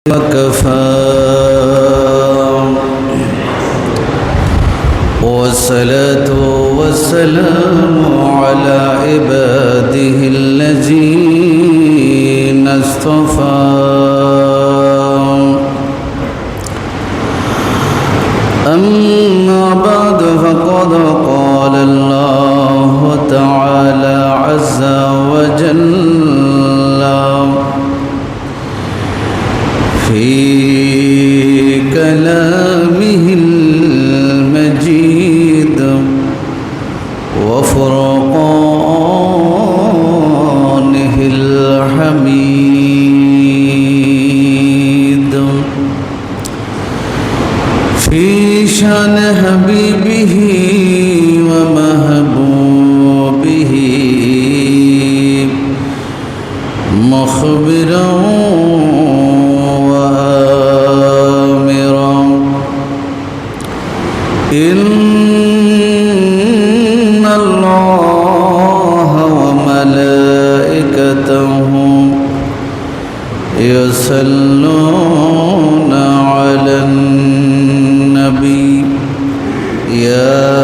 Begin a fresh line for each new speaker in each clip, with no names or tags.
وكفى والصلاة والسلام على عباده الذين اصطفى أما بعد فقد قال الله تعالى عز وجل في كلامه المجيد وفرقانه الحميد في شان حبيبه ومحبوبه مخبرا إن الله وملائكته يصلون على النبي يا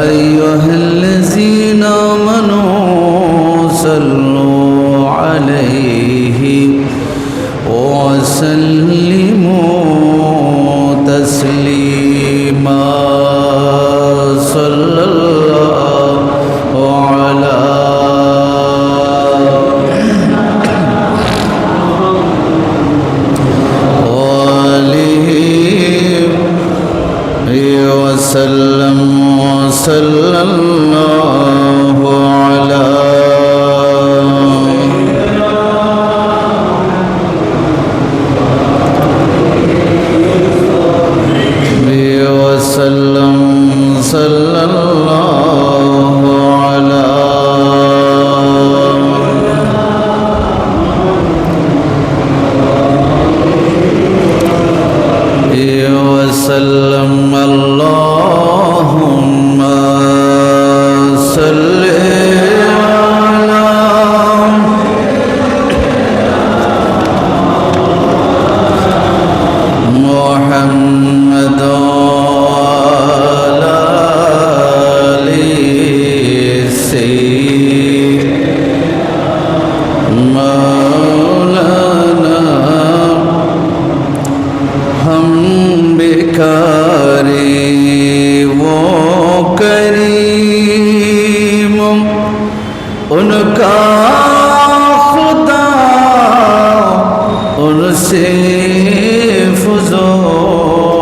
أيها الذين آمنوا صلوا عليه وسلموا تسليما صلى الله على آله وسلم وصلى الله على وسلم صلى الله على وسلم اللهم صل على محمد उनका खुदा उनसे फुज़ूल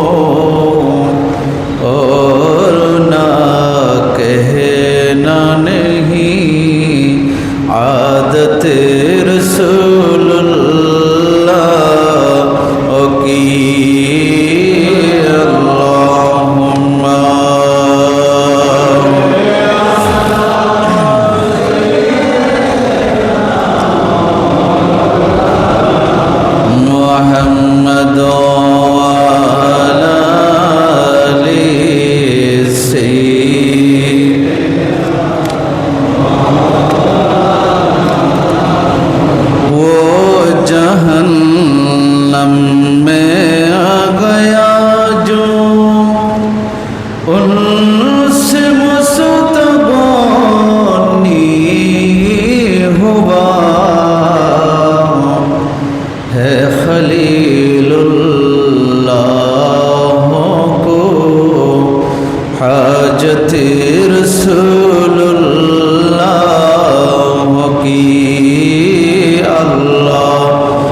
और ना कहना नहीं आदत रसूलुल्लाह की محمد وعلى آله वो जहन्नम में आ गया जो उनसे मुस्तग़नी हुआ है खलीलुल्लाह को हाजत रसूलुल्लाह की अल्लाहुम्मा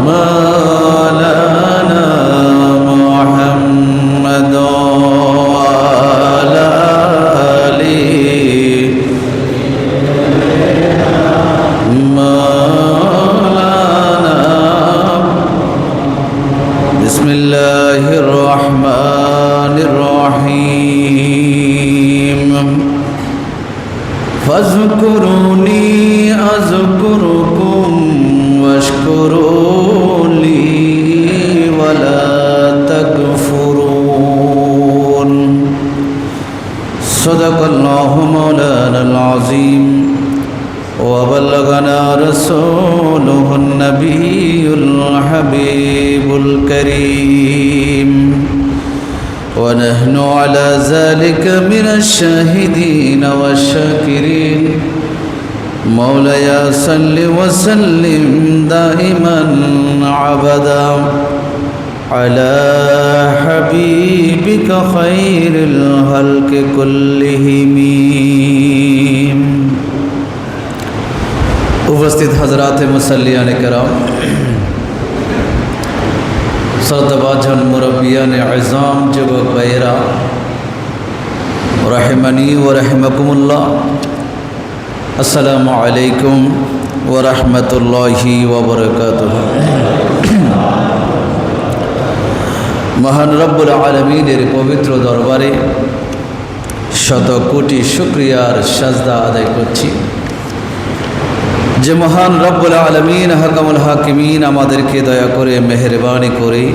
मौलाना मुहम्मद फ़ज़्कुरूनी अज़्कुरुकुम वश्कुरू ली वला तगफुरून। सदक़ल्लाहु मौलाना العظيم وبلغنا رسوله النبي الحبيب الكريم ونحن على ذلك من الشاهدين والشاكرين مولاي صل وسلم دائما عبدا على حبيبك خير الخلق كلهم उपस्थित हजरात मुसल्लियान करम श्रद्धाभाजन मुरब्बियान आज़ाम जुबक भाईरा रहमानी व रहमकुमुल्लाह अस्सलामु अलैकुम व रहमतुल्लाहि व बरकातुहू। महान रब्बुल आलमीनेर पवित्र दरबारे शत कोटी शुक्रियार साजदा आदाय करछि যে মহান রব্বুল আলামিন হাকামুল হাকিমিন আমাদেরকে দয়া করে মেহেরবানি করে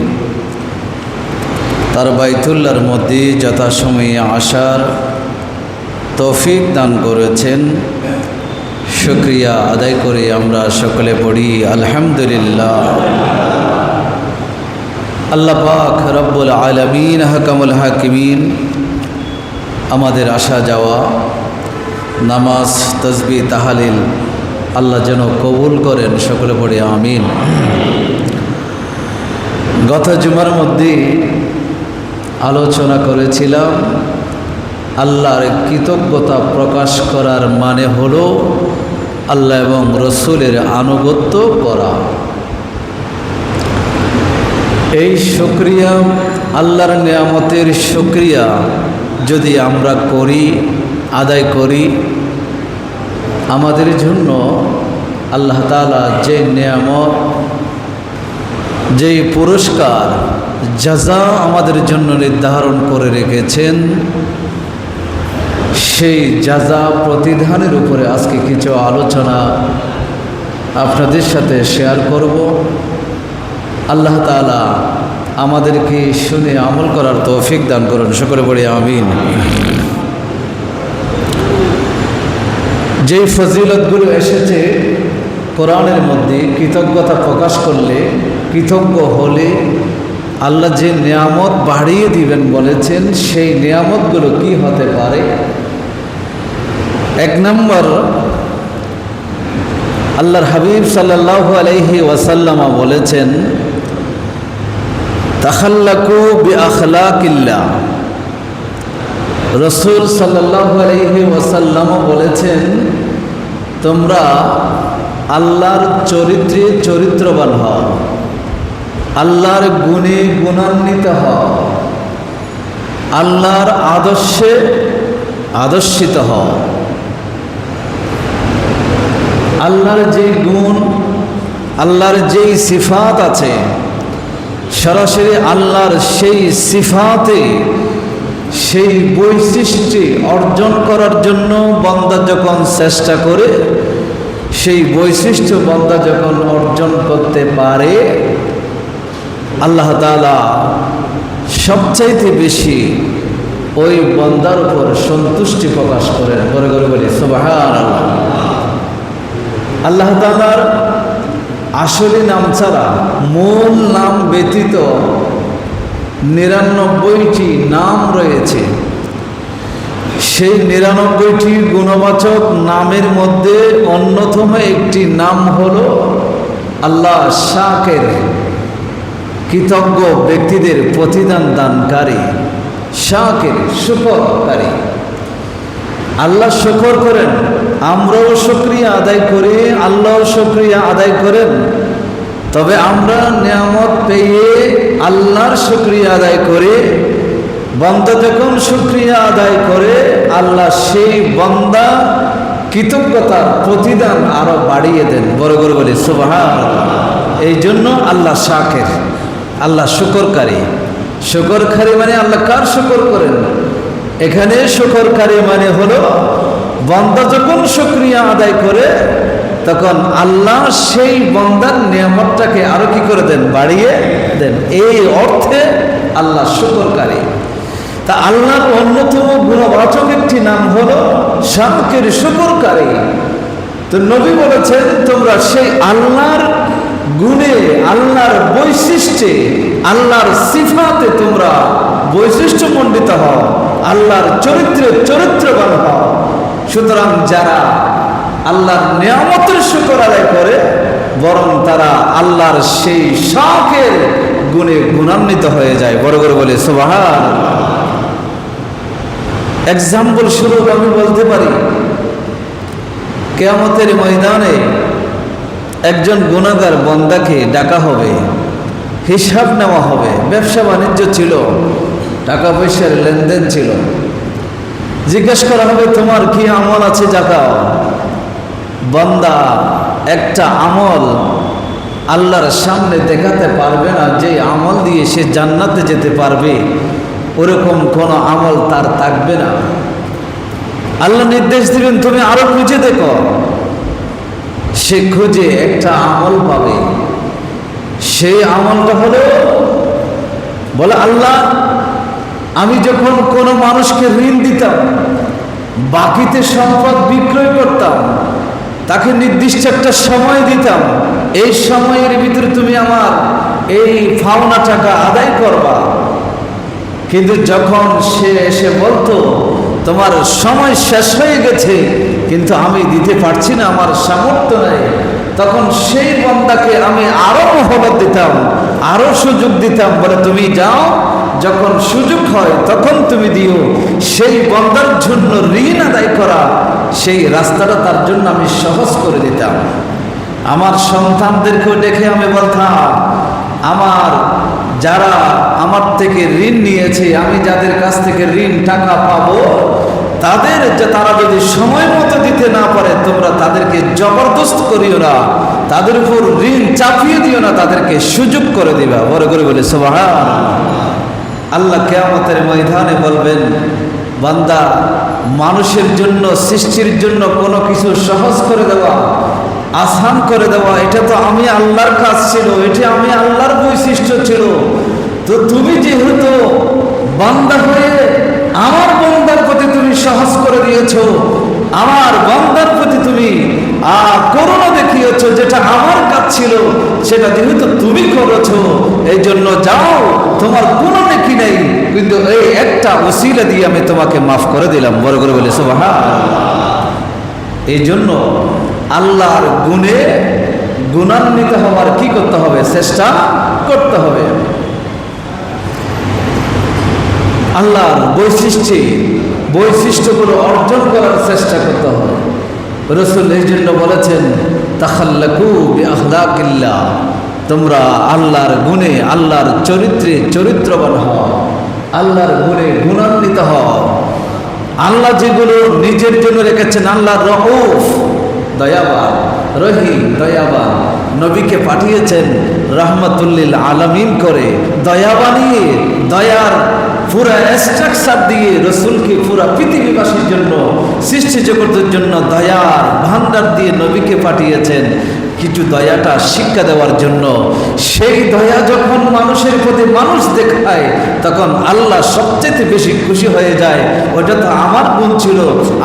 তার বাইতুল্লাহর মধ্যে যথাসময়ে আসার তৌফিক দান করেছেন। শুকরিয়া আদায় করে আমরা সকলে পড়ি আলহামদুলিল্লাহ। আল্লাহ পাক রব্বুল আলামিন হাকামুল হাকিমিন আমাদের আসা যাওয়া নামাজ তাসবিহ তাহলিল আল্লাহ যেন কবুল করেন, সকলে পড়ে আমিন। গত জুমার মধ্যে আলোচনা করেছিলাম আল্লাহর কৃতজ্ঞতা প্রকাশ করার মানে হলো আল্লাহ এবং রসুলের আনুগত্য করা। এই শুকরিয়া, আল্লাহর নিয়ামতের শুকরিয়া যদি আমরা করি, আদায় করি, আমাদের জন্য আল্লাহ তাআলা যে নিয়ামত, যেই পুরস্কার, জাযা আমাদের জন্য নির্ধারণ করে রেখেছেন, সেই জাযা প্রতিদানের উপরে আজকে কিছু আলোচনা আপনাদের সাথে শেয়ার করব। আল্লাহ তাআলা আমাদেরকে শুনে আমল করার তৌফিক দান করুন, সকলে পড়ি আমিন। যেই ফজিলতগুলো এসেছে কোরআনের মধ্যে, কৃতজ্ঞতা প্রকাশ করলে, কৃতজ্ঞ হলে আল্লাহ যে নিয়ামত বাড়িয়ে দিবেন বলেছেন, সেই নিয়ামতগুলো কি হতে পারে? এক নম্বর, আল্লাহর হাবিব সাল্লাল্লাহু আলাইহি ওয়াসাল্লাম বলেছেন তাখাল্লাকু বিআখলাকিল্লাহ। রসুল সাল্লাল্লাহু আলাইহি ওয়াসাল্লাম বলেছেন তোমরা আল্লাহর চরিত্রে চরিত্রবান হও, আল্লাহর গুণে গুণান্বিত হও, আল্লাহর আদর্শে আদর্শিত হও। আল্লাহর যে গুণ, আল্লাহর যেই সিফাত আছে, সরাসরি আল্লাহর সেই সিফাতে, সেই বৈশিষ্ট্য অর্জন করার জন্য বান্দা যখন চেষ্টা করে, সেই বৈশিষ্ট্য বান্দা যখন অর্জন করতে পারে, আল্লাহ তাআলা সবচাইতে বেশি ওই বান্দার উপর সন্তুষ্টি প্রকাশ করেন। ঘরে ঘরে বলি সুবহানাল্লাহ। আল্লাহ তাআলার আসলি নাম ছাড়া, মূল নাম ব্যতীত 99টি নাম রয়েছে। সেই 99টি গুণবাচক নামের মধ্যে অন্যতম একটি নাম হলো আল্লাহ শাকির, কৃতজ্ঞ ব্যক্তিদের প্রতিদান দানকারী। শাকির, শুকরকারী। আল্লাহ শুকর করেন, আমরাও শুকরিয়া আদায় করি, আল্লাহও শুকরিয়া আদায় করেন। তবে আমরা নিয়ামত পেয়ে আল্লাহর শুকরিয়া আদায় করে, বান্দা যখন শুকরিয়া আদায় করে, আল্লাহ সেই বান্দা কৃতজ্ঞতার প্রতিদান আরো বাড়িয়ে দেন। বড় করে বলি সুবহানাল্লাহ। এই জন্য আল্লাহ শাকির, আল্লাহ শুকরকারী। শুকরকারী মানে আল্লাহ কার শুকর করেন? এখানে শুকরকারী মানে হলো বান্দা যখন শুকরিয়া আদায় করে, তখন আল্লাহ সেই বান্দার নিয়ামতটাকে আরো কি করে দেন? বাড়িয়ে দেন। এই অর্থে আল্লাহ শুকরকারী। তা আল্লাহর অন্যতম গুণবাচক একটি নাম হলো শাকর শুকরকারী। তো নবী বলেছেন তোমরা সেই আল্লাহর গুণে, আল্লাহর বৈশিষ্ট্যে, আল্লাহর সিফাতে তোমরা বৈশিষ্ট্যমণ্ডিত হও, আল্লাহর চরিত্রে চরিত্রবান হও। সুতরাং যারা আল্লাহর নিয়ামতের শুকর আদায় করে বরং তারা আল্লাহর সেই শাকের গুণে গুণান্বিত হয়ে যায়। বড় করে বলে সুবহানাল্লাহ। এক্সাম্পল স্বরূপ আমি বলতে পারি, কিয়ামতের ময়দানে একজন গুনাহগার বান্দাকে ডাকা হবে, হিসাব নেওয়া হবে। ব্যবসা বাণিজ্য ছিল, টাকা পয়সার লেনদেন ছিল। জিজ্ঞেস করা হবে তোমার কি আমল আছে দেখাও। বান্দা একটা আমল আল্লাহর সামনে দেখাতে পারবে না, যে আমল দিয়ে সে জান্নাতে যেতে পারবে ওরকম কোনো আমল তার থাকবে না। আল্লাহ নির্দেশ দিবেন তুমি আরো খুঁজে দেখো। সে খুঁজে একটা আমল পাবে। সেই আমলটা হলো, বলে আল্লাহ আমি যখন কোনো মানুষকে ঋণ দিতাম, বাকিতে সম্পদ বিক্রয় করতাম, তাকে নির্দিষ্ট একটা সময় দিতাম, এই সময়ের ভিতরে তুমি আমার এই পাওনা টাকা আদায় করবা। কিন্তু যখন সে এসে বলতো তোমার সময় শেষ হয়ে গেছে কিন্তু আমি দিতে পারছি না, আমার সামর্থ্য নেই, তখন সেই বান্দাকে আমি আরো মহবত দিতাম, আরো সুযোগ দিতাম। বলে তুমি যাও, যখন সুযোগ হয় তখন তুমি দিও। সেই বান্দার জন্য ঋণ আদায় করা, সেই রাস্তাটা তার জন্য আমি সহজ করে দিতাম। আমার সন্তানদেরকেও দেখে আমি বলতাম, আমার যারা আমার থেকে ঋণ নিয়েছে, আমি যাদের কাছ থেকে ঋণ টাকা পাবো, তাদের যে তারা যদি সময় মতো দিতে না পারে তোমরা তাদেরকে জবরদস্ত করিও না, তাদের উপর ঋণ চাপিয়ে দিও না, তাদেরকে সুযোগ করে দিবা। বড় করে বলে সুবহানাল্লাহ। আল্লাহ কিয়ামতের ময়দানে বলবেন, বান্দা মানুষের জন্য, সৃষ্টির জন্য কোনো কিছু সহজ করে দেওয়া, আসান করে দেওয়া, এটা তো আমি আল্লাহর কাজ ছিল, এটা আমি আল্লাহর বৈশিষ্ট্য ছিল। তো তুমি যেহেতু বান্দা হয়ে আমার বান্দার প্রতি তুমি সহজ করে দিয়েছো, আমার বান্দার প্রতি তুমি করুণা দেখিয়েছো, যেটা আমার কাজ ছিল সেটা যেহেতু তুমি করেছো, এই জন্য যাও, তোমার কোনো নেকি নেই, কিন্তু এই একটা ওসিলা দিয়ে আমি তোমাকে মাফ করে দিলাম। বড় করে বলে সুবহানাল্লাহ। এই জন্য আল্লাহর গুণে গুণান্বিত হওয়ার কি করতে হবে? চেষ্টা করতে হবে। আল্লাহর বৈশিষ্ট্যগুলো অর্জন করার চেষ্টা করতে হবে। রাসূল এই জন্য বলেছেন, তাখাল্লাকু বিআখলাকিল্লাহ, তোমরা আল্লাহর গুণে, আল্লাহর চরিত্রে চরিত্রবান হও, আল্লাহর গুণে গুণান্বিত হও। আল্লাহ যেগুলো নিজের জন্য রেখেছেন, আল্লাহ রউফ, দয়াবান, রহিম, দয়াবান, নবীকে পাঠিয়েছেন রাহমাতুল্লিল আলামিন করে, দয়া বানিয়ে, দয়ার পুরা স্ট্রাকচার দিয়ে রসুলকে পুরা পৃথিবীবাসীর জন্য, সৃষ্টি জগতের জন্য দয়ার ভান্ডার দিয়ে নবীকে পাঠিয়েছেন কিছু দয়াটা শিক্ষা দেওয়ার জন্য। সেই দয়া যখন মানুষের প্রতি মানুষ দেখায় তখন আল্লাহ সবচেয়ে বেশি খুশি হয়ে যায়। ওটা তো আমার গুণ ছিল,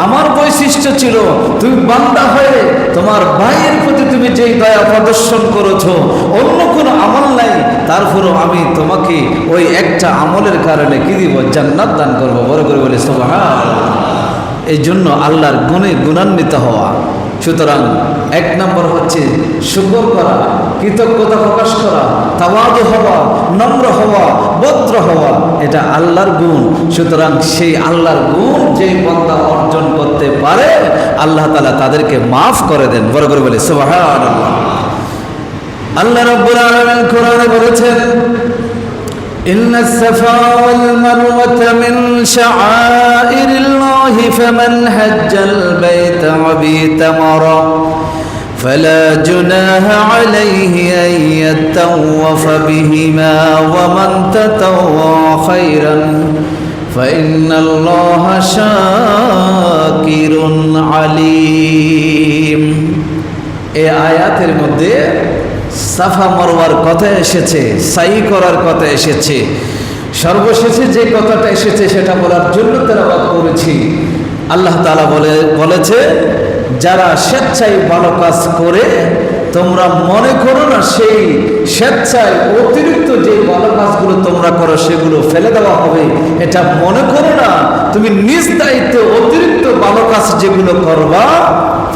আমার বৈশিষ্ট্য ছিল। তুমি বান্দা হয়ে তোমার ভাইয়ের প্রতি তুমি যেই দয়া প্রদর্শন করেছো, অন্য কোনো আমল নাই, তারপরও আমি তোমাকে ওই একটা আমলের কারণে কি দিব? জান্নাত দান করবো। বড় করে বলে সুবহানাল্লাহ। এই জন্য আল্লাহর গুণে গুণান্বিত হওয়া। সুতরাং এক নম্বর হচ্ছে শুকর করা, কৃতজ্ঞতা প্রকাশ করা, তাওয়াদু হওয়া, নম্র হওয়া, ভদ্র হওয়া, এটা আল্লাহর গুণ। সুতরাং সেই আল্লাহর গুণ যে বান্দা অর্জন করতে পারে আল্লাহ তাআলা তাদেরকে মাফ করে দেন। বড় করে বলে সুবহানাল্লাহ। আল্লাহ রাব্বুল আলামিন কোরআনে বলেছেন, إن الصفا والمروة من شعائر الله فمن حج البيت واعتمر فلا جناح عليه أن يطوف بهما ومن تطوع خيرا فإن الله شاكر عليم। এই আয়াতের মধ্যে সাফা মারওয়ার কথা এসেছে, সাই করার কথা এসেছে। সর্বশেষে যে কথাটা এসেছে সেটা বলার জন্য তেলাওয়াত করেছি। আল্লাহ তাআলা বলেছে, যারা স্বেচ্ছায় ভালো কাজ করে তোমরা মনে করো না সেই স্বেচ্ছায় অতিরিক্ত যে ভালো কাজগুলো তোমরা করো সেগুলো ফেলে দেওয়া হবে, এটা মনে করো না। তুমি নিজ দায়িত্বে অতিরিক্ত ভালো কাজ যেগুলো করবা,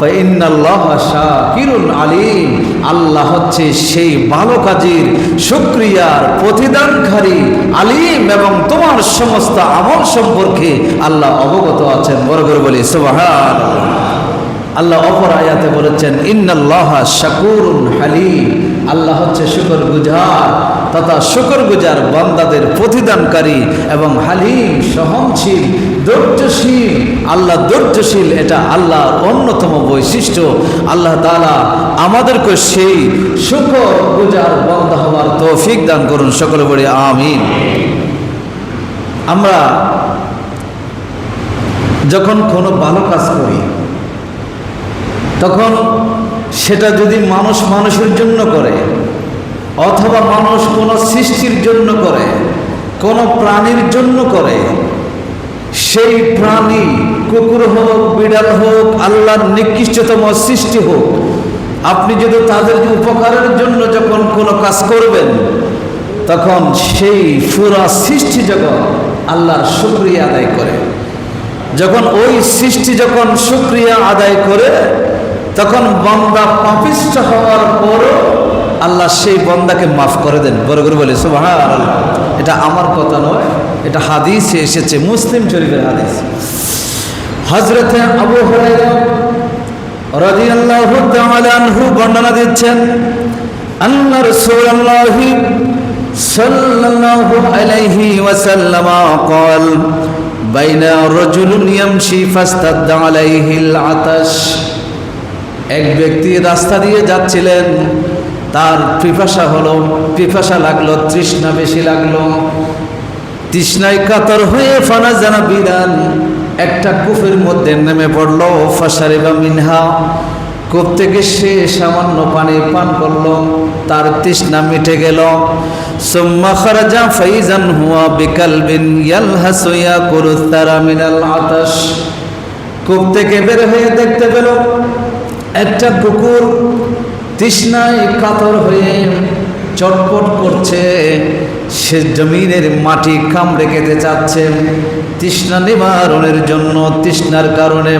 ফাইন্নাল্লাহা শাকিরুন আলিম, আল্লাহ হচ্ছে সেই ভালো কাজের শুকরিয়ার প্রতিদানকারী আলিম, এবং তোমার সমস্ত আমল সম্পর্কে আল্লাহ অবগত আছেন। বড় করে বলি সুবহানাল্লাহ। আল্লাহ অপর আয়াতে বলেছেন, ইন্নাল্লাহা শাকুরুন হালিম, আল্লাহ হচ্ছে শুকরগুজার তথা শুকরগুজার বান্দাদের প্রতিদানকারী এবং হালিম সহনশীল, ধৈর্যশীল। আল্লাহ ধৈর্যশীল, এটা আল্লাহর অন্যতম বৈশিষ্ট্য। আল্লাহ তাআলা আমাদেরকে সেই শুকরগুজার বান্দা হওয়ার তৌফিক দান করুন, সকলে বলি আমিন। আমরা যখন কোনো ভালো কাজ করি তখন সেটা যদি মানুষ মানুষের জন্য করে, অথবা মানুষ কোনো সৃষ্টির জন্য করে, কোনো প্রাণীর জন্য করে, সেই প্রাণী কুকুর হোক, বিড়াল হোক, আল্লাহর নিকৃষ্টতম সৃষ্টি হোক, আপনি যদি তাদের উপকারের জন্য যখন কোনো কাজ করবেন, তখন সেই পুরা সৃষ্টি জগৎ আল্লাহর শুকরিয়া আদায় করে। যখন ওই সৃষ্টি যখন শুকরিয়া আদায় করে, তখন বান্দা পাপিষ্ঠ হওয়ার পরও আল্লাহ সেই বান্দাকে মাফ করে দেন। বড় করে বলে সুবহানাল্লাহ। এটা আমার কথা নয়, এটা হাদিসে এসেছে, মুসলিম শরীফের হাদিস। হযরতে আবু হুরায়রা রাদিয়াল্লাহু তাআলা আনহু বর্ণনা দিচ্ছেন, আন্না রাসূলুল্লাহ সাল্লাল্লাহু আলাইহি ওয়াসাল্লাম قال بين رجل يمشي فاستد عليه العطش। এক ব্যক্তি রাস্তা দিয়ে যাচ্ছিলেন, তার পিপাসা লাগলো, তৃষ্ণা বেশি লাগলো। তৃষ্ণায় কাতর হয়ে ফানাজানা বিরান, একটা কূপের মধ্যে নেমে পড়লো। ফাশারিবা মিনহা, কূপ থেকে সে সামান্য পানি পান করলো, তার তৃষ্ণা মিটে গেল। সুম্মা খারাজা ফাইজান হুয়া বিকালবিন ইয়ালহাসু ইয়াকুলু তারা মিনাল আতাশ। কূপ থেকে বের হয়ে দেখতে পেল একটা কুকুর তৃষ্ণায় কাতর হয়ে চটপট করছে, সে জমিনের মাটি কামড়ে খেতে চাচ্ছে তৃষ্ণা নিবারণের জন্য, তৃষ্ণার কারণে।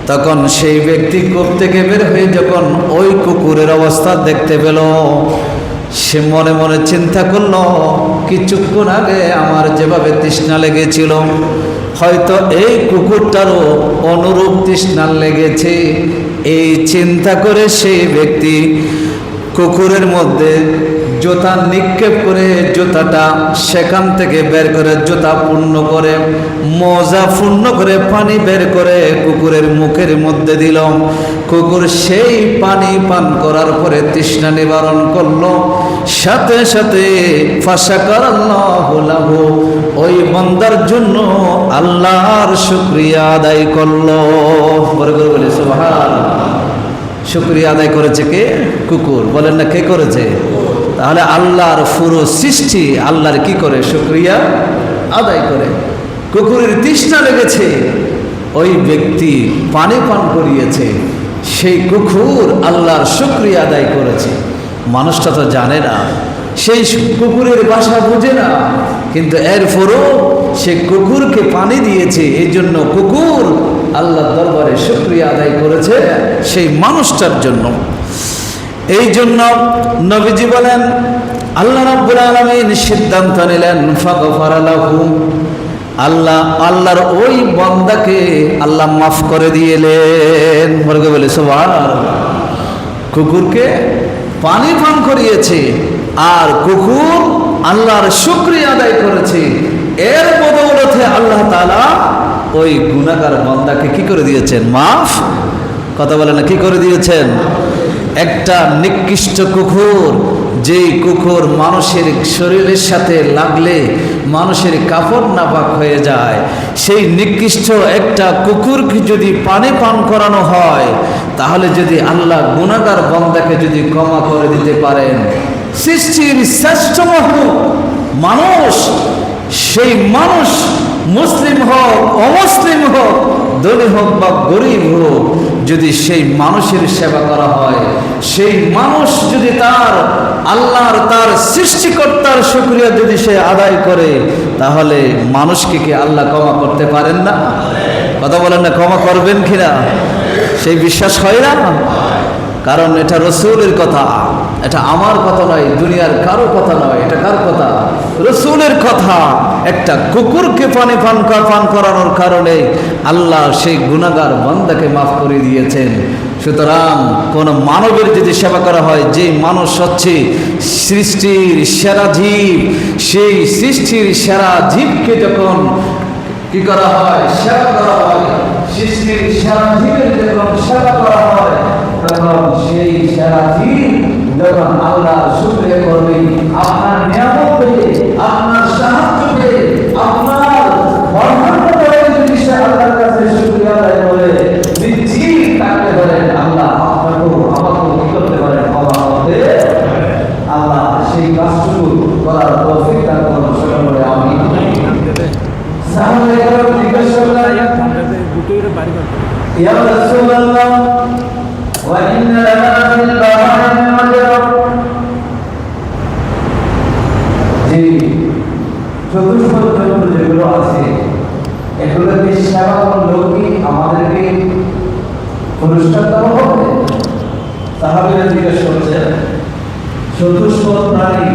তখন সেই ব্যক্তি কূপ থেকে বের হয়ে যখন ওই কুকুরের অবস্থা দেখতে পেল, সে মনে মনে চিন্তা করলো, কিছুক্ষণ আগে আমার যেভাবে তৃষ্ণা লেগেছিল, হয়তো এই কুকুরটারও অনুরূপ তৃষ্ণা লেগেছে। এই চিন্তা করে সেই ব্যক্তি কুকুরের মধ্যে জুতা নিক্ষেপ করে, জুতাটা সেখান থেকে বের করে, জুতা পূর্ণ করে, মোজা পূর্ণ করে, পানি বের করে কুকুরের মুখের মধ্যে দিল। কুকুর সেই পানি পান করার পরে তৃষ্ণা নিবারণ করলো। সাথে সাথে ফাশাকারাল্লাহু লাহু, ওই বান্দার জন্য আল্লাহর শুকরিয়া আদায় করলো। বলে বলে সুবহানাল্লাহ। শুকরিয়া আদায় করেছে কে? কুকুর। বলেন না কে করেছে? তাহলে আল্লাহর পুরো সৃষ্টি আল্লাহর কি করে? শুকরিয়া আদায় করে। কুকুরের তৃষ্ণা লেগেছে, ওই ব্যক্তি পানি পান করিয়েছে, সেই কুকুর আল্লাহর শুকরিয়া আদায় করেছে। মানুষটা তো জানে না, সেই কুকুরের ভাষা বুঝে না, কিন্তু এরপরও সে কুকুরকে পানি দিয়েছে। এই জন্য কুকুর আল্লাহর দরবারে শুকরিয়া আদায় করেছে সেই মানুষটার জন্য। এই জন্য নবীজি বলেন, আল্লাহ রাব্বুল আলামিন সিদ্ধান্ত নিলেন, ফাগফারা লাহু, আল্লাহর ওই বান্দাকে আল্লাহ মাফ করে দিলেন। বলে বলে সুবহানাল্লাহ। কুকুরকে পানি পান করিয়েছে, আর কুকুর আল্লাহর শুকরিয়া আদায় করেছে। এর বদৌলতে আল্লাহ তাআলা ওই গুনাহগার বান্দাকে কি করে দিয়েছেন? মাফ। কথা বলে না, কি করে দিয়েছেন? একটা নিকৃষ্ট কুকুর, যেই কুকুর মানুষের শরীরের সাথে লাগলে মানুষের কাপড় নাপাক হয়ে যায়, সেই নিকৃষ্ট একটা কুকুরকে যদি পানি পান করানো হয়, তাহলে যদি আল্লাহ গুনাহগার বান্দাকে যদি ক্ষমা করে দিতে পারেন, সৃষ্টির শ্রেষ্ঠ মাখলুক মানুষ, সেই মানুষ মুসলিম হোক অমুসলিম হোক, ধনী হোক বা গরিব হোক, যদি সেই মানুষের সেবা করা হয়, সেই মানুষ যদি তার আল্লাহর তার সৃষ্টিকর্তার শুকরিয়া যদি সে আদায় করে, তাহলে মানুষকে কি আল্লাহ ক্ষমা করতে পারেন না? কথা বলেন না, ক্ষমা করবেন কিনা? সেই বিশ্বাস হয় না? কারণ এটা রসুলের কথা, এটা আমার কথা নয়, দুনিয়ার কারো কথা নয়। এটা কার কথা? রসুলের কথা। একটা কুকুরকে পানি পান করানোর কারণে আল্লাহ সেই গুনাহগার বান্দাকে মাফ করে দিয়েছেন। সুতরাং কোন মানবের যদি সেবা করা হয়, যে মানুষ হচ্ছে সৃষ্টির সেরা জীব, সেই সৃষ্টির সেরা জীবকে যখন কি করা হয়? সেবা করা হয়। সৃষ্টির সেরা জীবের যখন সেবা করা হয়, তখন সেই সেরা জীব যখন আল্লাহর শুকরিয়া করবে, আপনার নিয়ামত পেয়ে, আপনার সাহায্য পেয়ে, আপনার বরকত পেয়ে যদি সে আল্লাহর কাছে শুকরিয়া আদায় করে, নিশ্চিত থাকতে পারেন আল্লাহ আপনাকেও আমাকেও কি করতে পারেন? ক্ষমা করতে। আল্লাহ সেই কাজটুকু করার তৌফিক দান করুন। সকলে বলে আমিন। সাহাবায়ে কেরাম জিজ্ঞাসা করলেন, ইয়া রাসূলুল্লাহ, ওয়া ইন্না লানা ফিল বাহরি আজরা, যে চতুষ্পদ জন্তু যেগুলো আছে, এগুলোকে সেবা করলেও কি আমাদেরকে পুরস্কার দেওয়া হবে? সাহাবীরা জিজ্ঞাসা করছেন, চতুষ্পদ প্রাণী,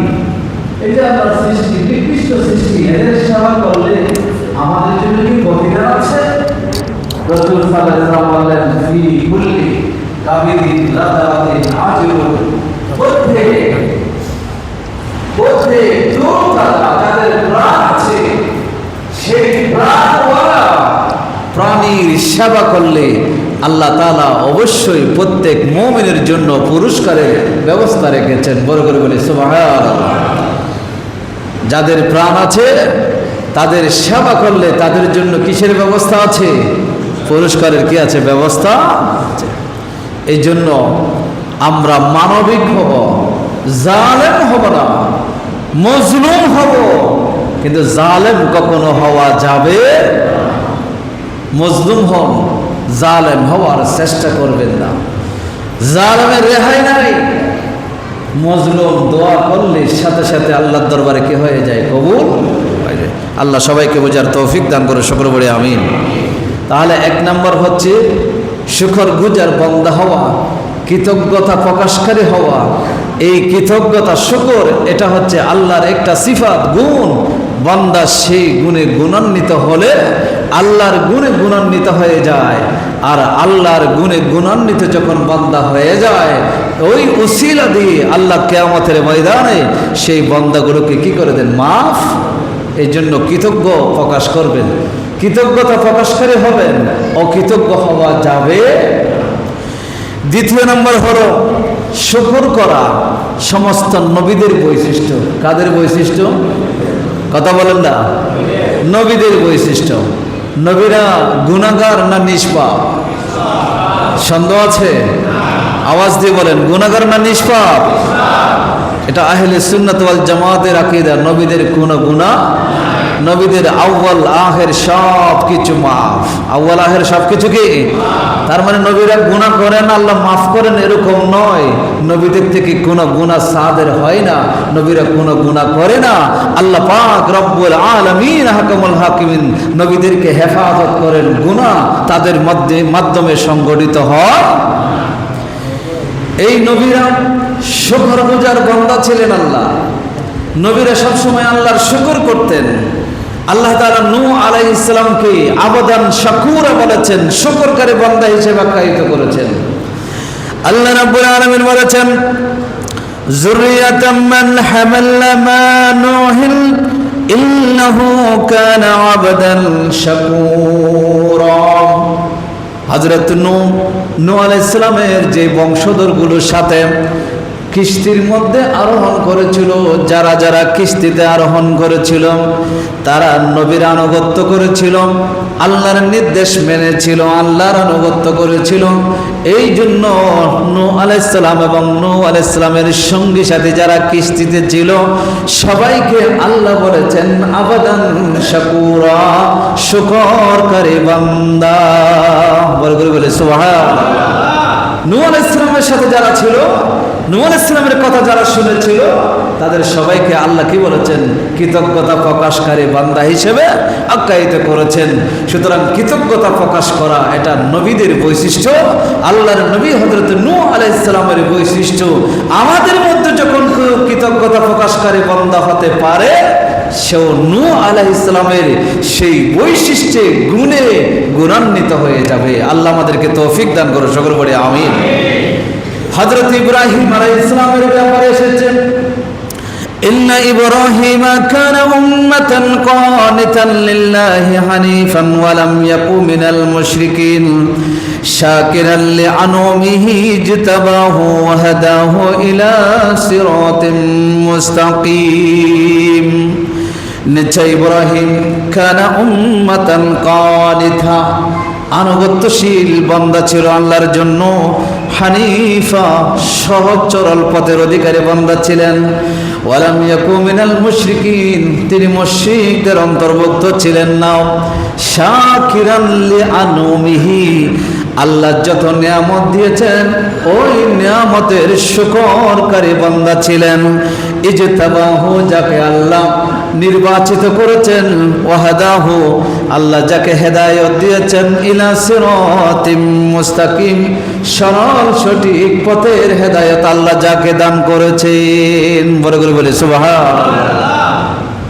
এই যে আমরা সৃষ্টি, নিকৃষ্ট সৃষ্টি, এদের সেবা করলে আমাদের জন্য কি প্রতিদান আছে? রাসূল সাল্লাল্লাহু আলাইহি ওয়াসাল্লাম বললেন, ফি কুল্লি কাবিদিন লাযাতিন আজরুন, প্রত্যেক যাদের প্রাণ আছে, সেই প্রাণওয়ালা প্রাণীর সেবা করলে আল্লাহ তাআলা অবশ্যই প্রত্যেক মুমিনের জন্য পুরস্কারের ব্যবস্থা রেখেছেন। বড় করে বলি সুবহানাল্লাহ। যাদের প্রাণ আছে তাদের সেবা করলে তাদের জন্য কিসের ব্যবস্থা আছে? পুরস্কারের কি আছে? ব্যবস্থা আছে। এই জন্য আমরা মানবিক হব, জালেম হব না, মজলুম হব, কিন্তু জালেম কখনো হওয়া যাবে। মজলুম হন, জালেম হওয়ার চেষ্টা করবেন না। জালেমের রেহাই নাই। মজলুম দোয়া করলে সাথে সাথে আল্লাহর দরবারে কি হয়ে যায়? কবুল হয়ে যায়। আল্লাহ সবাইকে বোঝার তৌফিক দান করে, সকলে বলে আমিন। তাহলে এক নম্বর হচ্ছে শুকরগুজার বান্দা হওয়া, কৃতজ্ঞতা প্রকাশকারী হওয়া। এই কৃতজ্ঞতা, শুকর, এটা হচ্ছে আল্লাহর একটা সিফাত, গুণ। বান্দা সেই গুণে গুণান্বিত হলে আল্লাহর গুণে গুণান্বিত হয়ে যায়। আর আল্লাহর গুণে গুণান্বিত যখন বান্দা হয়ে যায়, ওই উসিলা দিয়ে আল্লাহ কিয়ামতের ময়দানে সেই বান্দাগুলোকে কি করে দেন? মাফ। এই জন্য কৃতজ্ঞ প্রকাশ করবেন, কৃতজ্ঞতা প্রকাশকারী হবেন, অকৃতজ্ঞ হওয়া যাবে। দ্বিতীয় নম্বর হলো শুকর করা সমস্ত নবীদের বৈশিষ্ট্য। কাদের বৈশিষ্ট্য? কথা বলেন না, নবীদের বৈশিষ্ট্য। নবীরা গুনাহগার না নিষ্পাপ? সন্দেহ আছে? আওয়াজ দিয়ে বলেন, গুনাহগার না নিষ্পাপ? এটা আহলে সুন্নাত ওয়াল জামাতের আকীদা। নবীদের কোনো গুনাহ, নবীদের আউয়াল আখের সব কিছু মাফ। আউয়াল আখের সব কিছু কি? তার মানে নবীরা গুনাহ করেন, আল্লাহ মাফ করেন, এরকম নয়। নবীদের থেকে কোনো গুনাহ সাদের হয় না, নবীরা কোনো গুনাহ করে না। আল্লাহ পাক রব্বুল আলামিন হাকামুল হাকিমিন নবীদেরকে হেফাজত করেন। গুনাহ তাদের মাধ্যমে সংগঠিত হয়। এই নবীরা শুকরগুজার বান্দা ছিলেন। আল্লাহ নবীরা সবসময় আল্লাহর শুকর করতেন। আল্লাহ তাআলা নূহ আলাইহিস সালামকে আবদান শাকুরা বলেছেন, শুকরকারী বান্দা হিসেবে আখ্যায়িত করেছেন। আল্লাহ রাব্বুল আলামিন বলেছেন, যুররিয়াতাম মান হামালনা মা নূহিন ইন্নাহু কানা আবদান শাকুরা। হযরত নূহ আলাইহিস সালামের যে বংশধরগুলোর সাথে কিস্তির মধ্যে আরোহণ করেছিল। যারা যারা কিস্তিতে আরোহণ করেছিল তারা নবীর আনুগত্য করেছিল, আল্লাহর নির্দেশ মেনেছিল, আল্লাহর আনুগত্য করেছিল। এই জন্য নূহ আলাইহিস সালাম এবং নূহ আলাইহিস সালামের সঙ্গী সাথী যারা কিস্তিতে ছিল সবাইকে আল্লাহ বলেছেন আবাদান শাকুরা, শুকরকারী বান্দা। বলে সুবহানাল্লাহ। নূহ আলাইহিস সালামের সাথে যারা ছিল, নূহ আলাইহিস সালামের কথা যারা শুনেছিল তাদের সবাইকে আল্লাহ কি বলেছেন? কৃতজ্ঞতা প্রকাশকারী বান্দা হিসেবে আখ্যায়িত করেছেন। সুতরাং কৃতজ্ঞতা প্রকাশ করা এটা নবীদের বৈশিষ্ট্য, আল্লাহর নবী হযরত নূহ আলাইহিস সালামের বৈশিষ্ট্য। আমাদের মধ্যে যখন কেউ কৃতজ্ঞতা প্রকাশকারী বান্দা হতে পারে সেও নূহ আলাইহিস সালামের সেই বৈশিষ্ট্যে গুণে গুণান্বিত হয়ে যাবে। আল্লাহ আমাদেরকে তৌফিক দান করুন, সকলে বলি আমিন। হযরত ইব্রাহিম আলাইহিস সালামের ব্যাপারে এসেছে ইন্না ইব্রাহিমা কানা উম্মাতান কানিতান লিল্লাহি হানিফান ওয়া লাম ইয়াকু মিনাল মুশরিকিন শাকিরান লিআনউমিহি ইজতাবাহু ওয়া হাদাহু ইলা সিরাতিম মুস্তাকিম। নিশ্চয় ইব্রাহিম কানা উম্মাতান কানিতা, আনুগত্যশীল বান্দা ছিল আল্লাহর জন্য, হানিফা সহজ সরল পথের অধিকারী বান্দা ছিলেন। ওয়ালাম ইয়াকু মিনাল মুশরিকিন, তিনি মুশরিকদের অন্তর্ভুক্ত ছিলেন না। শাকিরান লিআনউমিহি, আল্লাহ যত নিয়ামত দিয়েছেন ওই নিয়ামতের শুকরকারী বান্দা ছিলেন। ইজতাবাহু, যাকে আল্লাহ নির্বাচিত করেছেন, ওয়াহাদাহু, আল্লাহ যাকে হেদায়েত দিয়েছেন, ইলা সিরাতিম মুস্তাকিম, সরল সঠিক পথের হেদায়েত আল্লাহ যাকে দান করেছেন। বড় করে বলে সুবহানাল্লাহ।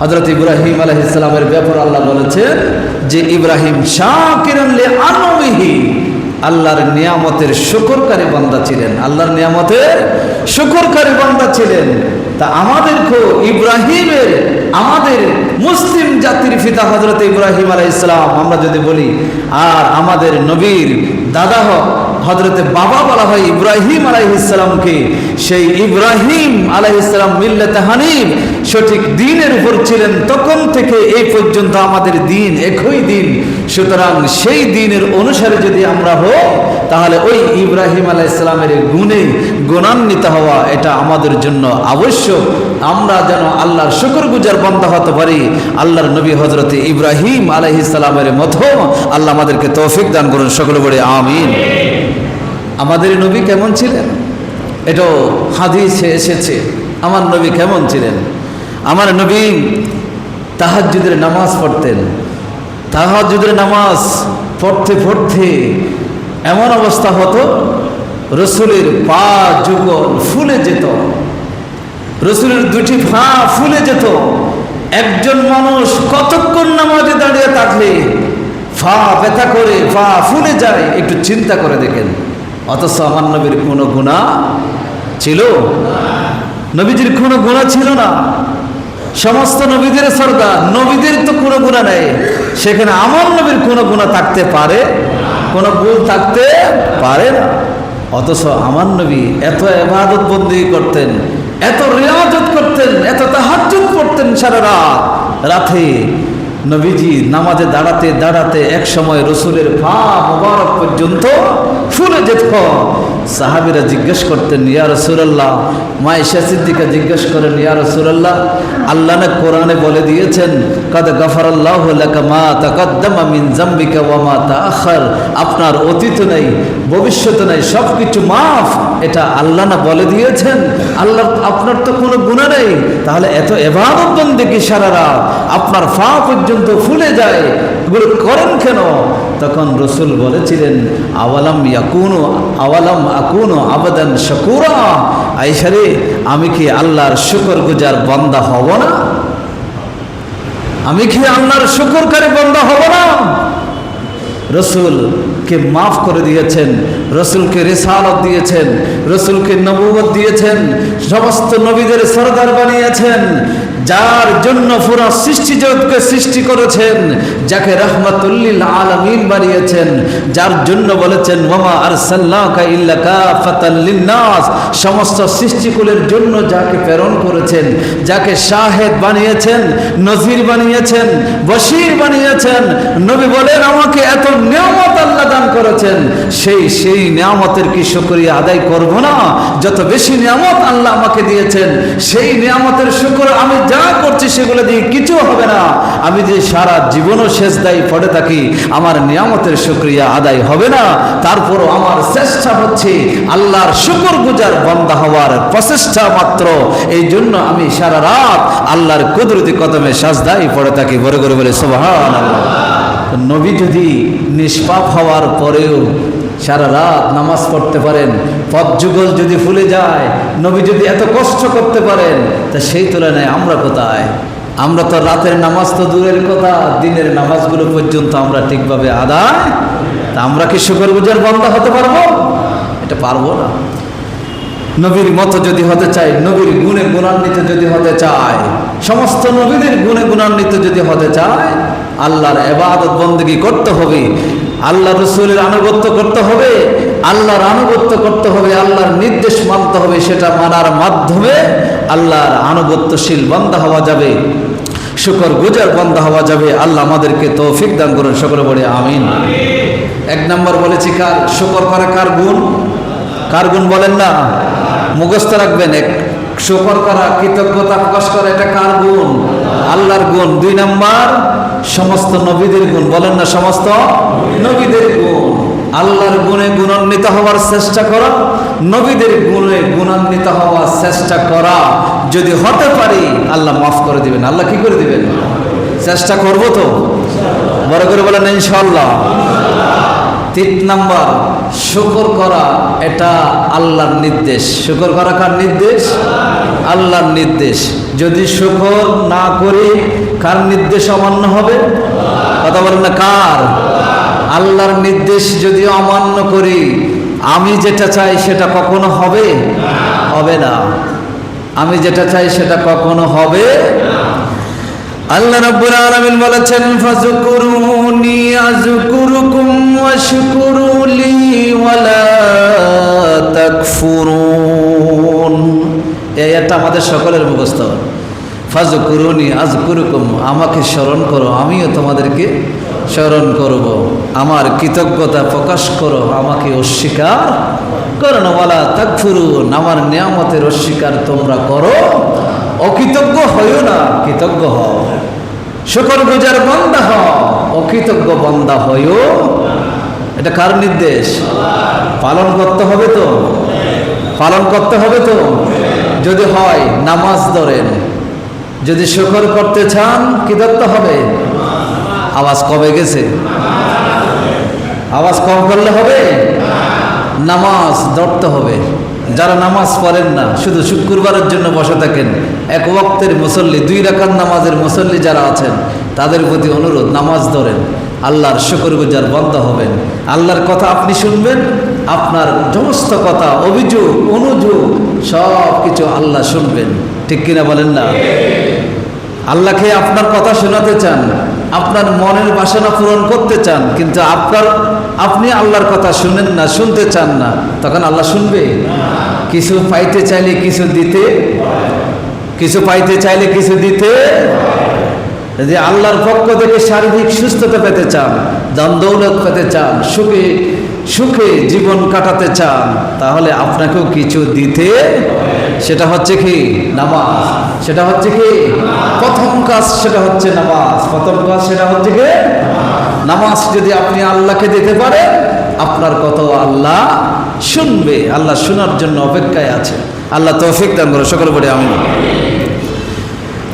হযরত ইব্রাহিম আলাইহিস সালামের ব্যাপারে আল্লাহ বলেছেন যে ইব্রাহিম শাকিরান লিআনউমিহি, আল্লাহর নিয়ামতের শুকরকারী বান্দা ছিলেন, আল্লাহর নিয়ামতের শুকরকারী বান্দা ছিলেন। তা আমাদেরকেও ইব্রাহিমের, আমাদের মুসলিম জাতির পিতা হযরত ইব্রাহিম আলাইহিস সালাম আমরা যদি বলি, আর আমাদের নবীর দাদা হযরতে বাবা বলা হয় ইব্রাহিম আলাইহিস সালামকে, সেই ইব্রাহিম আলাইহিস সালাম মিল্লাতে হানিফ সঠিক দ্বীনের উপর ছিলেন। তখন থেকে এই পর্যন্ত আমাদের দ্বীন একই দ্বীন। সুতরাং সেই দ্বীনের অনুসারে যদি আমরা হই তাহলে ওই ইব্রাহিম আলাইহিস সালামের গুণে গুণান্বিত হওয়া এটা আমাদের জন্য আবশ্যক। আমরা যেন আল্লাহর শুকরগুজার বান্দা হতে পারি আল্লাহর নবী হযরত ইব্রাহিম আলাইহিস সালামের মতো। আল্লাহ আমাদেরকে তৌফিক দান করুন, সকলে বলি আমিন। আমাদের নবী কেমন ছিলেন এটাও হাদিসে এসেছে। আমার নবী কেমন ছিলেন? আমার নবী তাহাজ্জুদের নামাজ পড়তেন। তাহাজ্জুদের নামাজ পড়তে পড়তে এমন অবস্থা হতো রসুলের পা যুগল ফুলে যেত, রসুলের দুটি পা ফুলে যেত। একজন মানুষ কতক্ষণ নামাজে দাঁড়িয়ে থাকলে পা ব্যথা করে, পা ফুলে যায়, একটু চিন্তা করে দেখেন। অথচ আমার নবীর কোনো গুনাহ ছিল? নবীজির কোনো গুনাহ ছিল না। সমস্ত নবীদের সরদার, নবীদের তো কোনো গুনাহ নেই, সেখানে আমার নবীর কোনো গুনাহ থাকতে পারে? কোনো ভুল থাকতে পারে না। অথচ আমার নবী এত ইবাদত বন্দেগী করতেন, এত রিয়াজত করতেন, এত তাহাজ্জুদ পড়তেন সারা রাতে। নবীজি নামাজে দাঁড়াতে দাঁড়াতে এক সময় রসুলের পা মোবারক পর্যন্ত ফুলে যেত। সাহাবীরা জিজ্ঞেস করতেন, ইয়া রাসূলুল্লাহ, মা আয়েশা সিদ্দিকা জিজ্ঞেস করেন, ইয়া রাসূলুল্লাহ, আল্লাহ না কোরআনে বলে দিয়েছেন কাদ গাফারাল্লাহু লাকা মা তাকাদ্দামা মিন যামবিকা ওয়া মা তাআখার, আপনার অতীত নেই, ভবিষ্যৎ নেই, সব কিছু মাফ। এটা আল্লাহ না বলে দিয়েছেন? আল্লাহ, আপনার তো কোনো গুনাহ নেই, তাহলে এত ইবাদত বন্দেগী সারা রাত আপনার পা পর্যন্ত ফুলে যায়, এগুলো করেন কেন? তখন রসুল বলেছিলেন, আওয়ালাম আকুনু আবাদান শাকুরা, আয়েশা রে, আমি কি আল্লাহর শুকরগুজার বান্দা হব না? আমি কি আল্লাহর শুকরকারী বান্দা হব না? রসুলকে মাফ করে দিয়েছেন, রসুলকে রিসালাত দিয়েছেন, রসুলকে নবুয়ত দিয়েছেন, সমস্ত নবীদের সরদার বানিয়েছেন। যার জন্য পুরো সৃষ্টি জগৎকে সৃষ্টি করেছেন, যাকে রাহমাতুল লিল আলামিন বানিয়েছেন, যার জন্য বলেছেন ওয়ামা আরসালনাকা ইল্লা কাফাতাল লিন্নাস, সমস্ত সৃষ্টিকুলের জন্য যাকে প্রেরণ করেছেন, যাকে শাহেদ বানিয়েছেন, নজির বানিয়েছেন, বশীর বানিয়েছেন। নবী বলেন আমাকে এত নিয়ামত আল্লাহ দান করেছেন, সেই নিয়ামতের কি শুকরিয়া আদায় করব না? যত বেশি নিয়ামত আল্লাহ আমাকে দিয়েছেন, সেই নিয়ামতের শুকর আমি যা করছি সেগুলো দিয়ে কিছু হবে না। আমি যে সারা জীবনও সেজদায় পড়ে থাকি, আমার নিয়ামতের শুকরিয়া আদায় হবে না। তারপরও আমার চেষ্টা হচ্ছে আল্লাহর শুকরগুজার বান্দা হওয়ার প্রচেষ্টা মাত্র। এই জন্য আমি সারা রাত আল্লাহর কুদরতি কদমে সাজদায় পড়ে থাকি। বড় করে বলে সুবহানাল্লাহ। নবী যদি নিষ্পাপ হওয়ার পরেও সারা রাত নামাজ পড়তে পারেন, পথ যুগল যদি ভুলে যায়, নবী যদি এত কষ্ট করতে পারেন, তা সেই তুলনায় আমরা কোথায়? আমরা তো রাতের নামাজ তো দূরের কথা, দিনের নামাজগুলো পর্যন্ত আমরা ঠিকভাবে আদায়, তা আমরা কি শুকরগুজার বান্দা হতে পারবো? এটা পারবো না। নবীর মতো যদি হতে চাই, নবীর গুণে গুণান্বিত যদি হতে চায়, সমস্ত নবীদের গুণে গুণান্বিত যদি হতে চায়, আল্লাহর ইবাদত বন্দেগী করতে হবে, আল্লাহ রসুলের আনুগত্য করতে হবে, আল্লাহর আনুগত্য করতে হবে, আল্লাহর নির্দেশ মানতে হবে। সেটা মানার মাধ্যমে আল্লাহর আনুগত্যশীল বান্দা হওয়া যাবে, শুকরগুজার বান্দা হওয়া যাবে। আল্লাহ আমাদেরকে তৌফিক দান করুন, সকলে বলে আমিন। এক নম্বর বলেছি কার শুকর করা, কার গুণ? কার গুণ বলেন না? মুখস্থ রাখবেন। এক শুকর করা, কৃতজ্ঞতা প্রকাশ করা, এটা কার গুণ? আল্লাহর গুণ। দুই নাম্বার সমস্ত নবীদের গুণ, বলেন না সমস্ত নবীদের গুণ। আল্লাহর গুণে গুণান্বিত হওয়ার চেষ্টা করা, নবীদের গুণে গুণান্বিত হওয়ার চেষ্টা করা। যদি হতে পারি আল্লাহ মাফ করে দিবেন। আল্লাহ কি করে দিবেন? চেষ্টা করব তো, বড় করে বলেন ইনশাআল্লাহ। তিন নাম্বার শুকর করা, এটা আল্লাহর নির্দেশ। শুকর করা কার নির্দেশ? আল্লাহর নির্দেশ। যদি শুকর না করি কার নির্দেশ অমান্য হবে? কথা বলেন না, কার? আল্লাহর নির্দেশ যদি অমান্য করি, আমি যেটা চাই সেটা কখনো হবে? হবে না। আমি যেটা চাই সেটা কখনো হবে। আল্লাহ রাব্বুল আলামিন বলেছেন ফাযকুরুনি আযকুরুকুম ওয়াশকুরু লি ওয়ালা তাকফুরুন। এটা আমাদের সকলের মুখস্থ। ফাযকুরুনি আযকুরুকুম, আমাকে স্মরণ করো, আমিও তোমাদেরকে স্মরণ করব। আমার কৃতজ্ঞতা প্রকাশ করো, আমাকে অস্বীকার করো না। ওয়ালা তাকফুরুন, আমার নিয়ামতের অস্বীকার তোমরা করো, অকৃতজ্ঞ হইও না, কৃতজ্ঞ হও। শুকরগুজার বান্দা হও, অকৃতজ্ঞ বান্দা হইও। এটা কার নির্দেশ? পালন করতে হবে তো, পালন করতে হবে তো। যদি হয় নামাজ ধরেন, যদি শুকর করতে চান কি ধরতে হবে? আওয়াজ কমে গেছে, আওয়াজ কম করলে হবে? নামাজ ধরতে হবে। যারা নামাজ পড়েন না, শুধু শুক্রবারের জন্য বসে থাকেন, এক ওয়াক্তের মুসল্লি, 2 রাকাত নামাজের মুসল্লি যারা আছেন, তাদের প্রতি অনুরোধ, নামাজ ধরেন, আল্লাহর শুকরগুজার বান্দা হবেন। আল্লাহর কথা আপনি শুনবেন, আপনার সমস্ত কথা, অভিযোগ, অনুযোগ সব কিছু আল্লাহ শুনবেন। ঠিক কিনা বলেন না? আল্লাহকে আপনার কথা শোনাতে চান, আপনার মনের বাসনা পূরণ করতে চান, কিন্তু আপনি আল্লাহর কথা শুনেন না, শুনতে চান না, তখন আল্লাহ শুনবে? কিছু পাইতে চাইলে কিছু দিতে, কিছু পাইতে চাইলে কিছু দিতে। যদি আল্লাহর পক্ষ থেকে শারীরিক সুস্থতা পেতে চান, ধন দৌলত পেতে চান, সুখে সুখে জীবন কাটাতে চান, তাহলে আপনাকেও কিছু দিতে। সেটা হচ্ছে কি? নামাজ। সেটা হচ্ছে কি? প্রথম কাজ সেটা হচ্ছে নামাজ। প্রথম কাজ সেটা হচ্ছে কি? নামাজ। যদি আপনি আল্লাহকে দিতে পারেন, আপনার কথা আল্লাহ শুনবে। আল্লাহ শোনার জন্য অপেক্ষায় আছে। আল্লাহ তৌফিক দান করুন, সকলে বলি আমিন।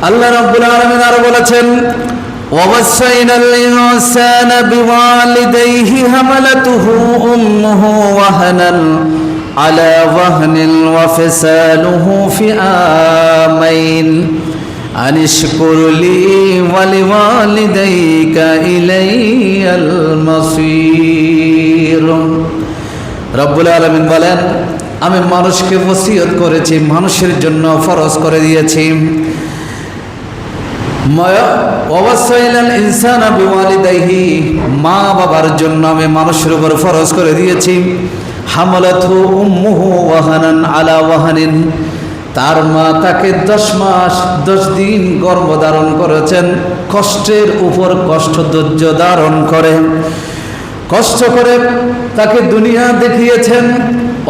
আল্লাহ রাব্বুল আলামিন আরো বলেছেন وَوَصَّيْنَا الْإِنسَانَ بِوَالِدَيْهِ حَمَلَتْهُ أُمُّهُ وَهْنًا عَلَى وَهْنٍ وَفِصَالُهُ فِي عَامَيْنِ أَنِ اشْكُرْ لِي وَلِوَالِدَيْكَ إِلَيَّ الْمَصِيرُ। রব্বুল আলামিন বলেন, আমি মানুষকে ওসিয়ত করেছি, মানুষের জন্য ফরজ করে দিয়েছি, ওয়াসাইলাল ইনসানা বিওয়ালিদাইহি, মা বাবার জন্য আমি মানুষের উপর ফরজ করে দিয়েছি। হামালাতহু উম্মুহু ওয়াহানান আলা ওয়াহানিন, তার মা তাকে 10 মাস 10 দিন গর্ভধারণ করেছেন, কষ্টের উপর কষ্ট ধৈর্য ধারণ করে কষ্ট করে তাকে দুনিয়া দেখিয়েছেন।